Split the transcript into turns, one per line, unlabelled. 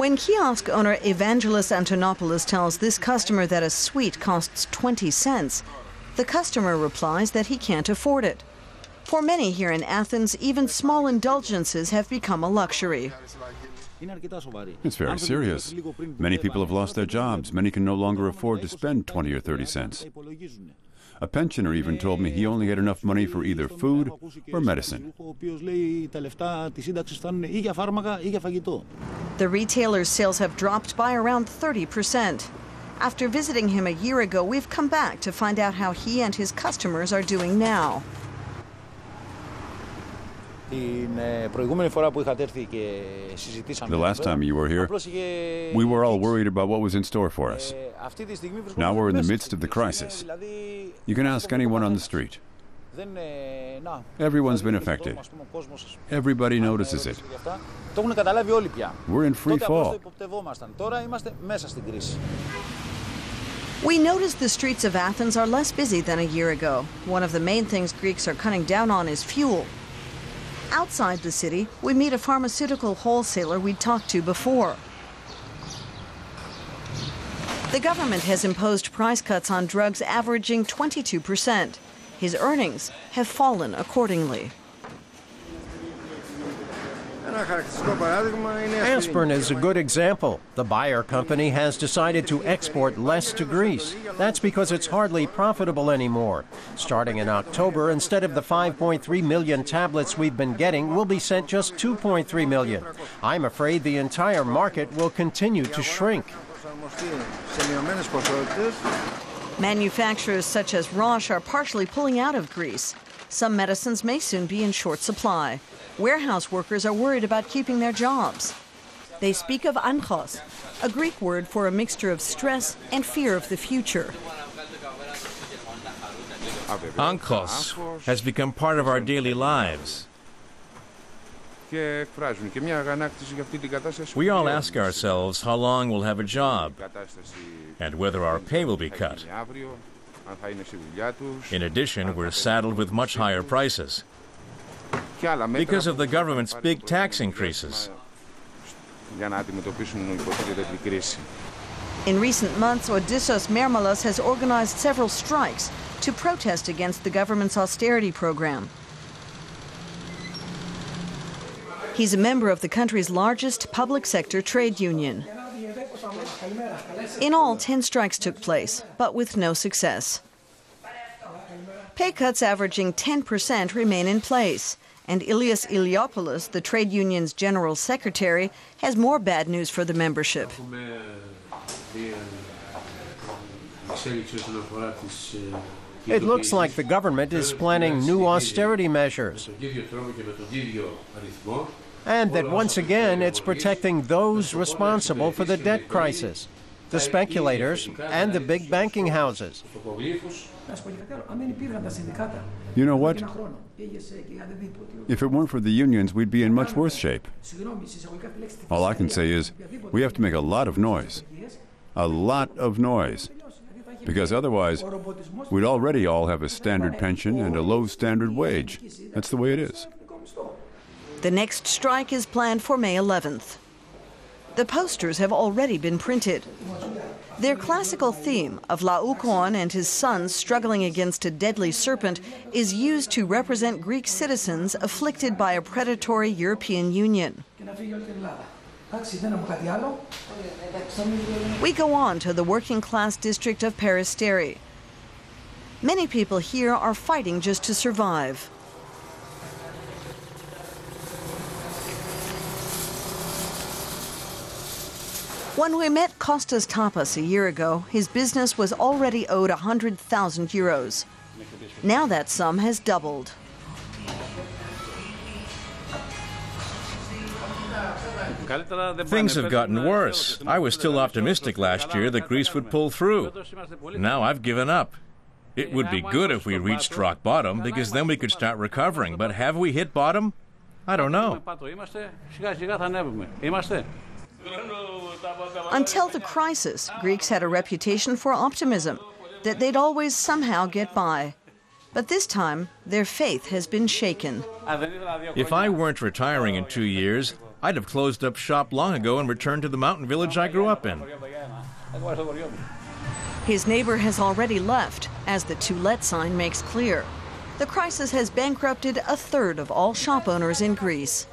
When kiosk owner Evangelos Arsenopoulus tells this customer that a sweet costs 20 cents, the customer replies that he can't afford it. For many here in Athens, even small indulgences have become a luxury.
It's very serious. Many people have lost their jobs. Many can no longer afford to spend 20 or 30 cents. A pensioner even told me he only had enough money for either food or medicine.
The retailer's sales have dropped by around 30%. After visiting him a year ago, we've come back to find out how he and his customers are doing now.
The last time you were here, we were all worried about what was in store for us. Now we're in the midst of the crisis. You can ask anyone on the street. Everyone's been affected. Everybody notices it. We're in free fall.
We notice the streets of Athens are less busy than a year ago. One of the main things Greeks are cutting down on is fuel. Outside the city, we meet a pharmaceutical wholesaler we'd talked to before. The government has imposed price cuts on drugs averaging 22%. His earnings have fallen accordingly.
Aspirin is a good example. The Bayer company has decided to export less to Greece. That's because it's hardly profitable anymore. Starting in October, instead of the 5.3 million tablets we've been getting, we'll be sent just 2.3 million. I'm afraid the entire market will continue to shrink.
Manufacturers such as Roche are partially pulling out of Greece. Some medicines may soon be in short supply. Warehouse workers are worried about keeping their jobs. They speak of anchos, a Greek word for a mixture of stress and fear of the future.
Anchos has become part of our daily lives. We all ask ourselves how long we'll have a job and whether our pay will be cut. In addition, we're saddled with much higher prices because of the government's big tax increases.
In recent months, Odysseus Mermalos has organized several strikes to protest against the government's austerity program. He's a member of the country's largest public sector trade union. In all, 10 strikes took place, but with no success. Pay cuts averaging 10% remain in place. And Arsenopoulus, the trade union's general secretary, has more bad news for the membership.
It looks like the government is planning new austerity measures. And that once again it's protecting those responsible for the debt crisis, the speculators and the big banking houses.
You know what? If it weren't for the unions, we'd be in much worse shape. All I can say is, we have to make a lot of noise. A lot of noise. Because otherwise, we'd already all have a standard pension and a low standard wage. That's the way it is.
The next strike is planned for May 11th. The posters have already been printed. Their classical theme of Laokoon and his sons struggling against a deadly serpent is used to represent Greek citizens afflicted by a predatory European Union. We go on to the working-class district of Peristeri. Many people here are fighting just to survive. When we met Kostas Tapas a year ago, his business was already owed 100,000 euros. Now that sum has doubled.
Things have gotten worse. I was still optimistic last year that Greece would pull through. Now I've given up. It would be good if we reached rock bottom, because then we could start recovering. But have we hit bottom? I don't know.
Until the crisis, Greeks had a reputation for optimism, that they'd always somehow get by. But this time, their faith has been shaken.
If I weren't retiring in 2 years, I'd have closed up shop long ago and returned to the mountain village I grew up in.
His neighbor has already left, as the "To Let" sign makes clear. The crisis has bankrupted a third of all shop owners in Greece.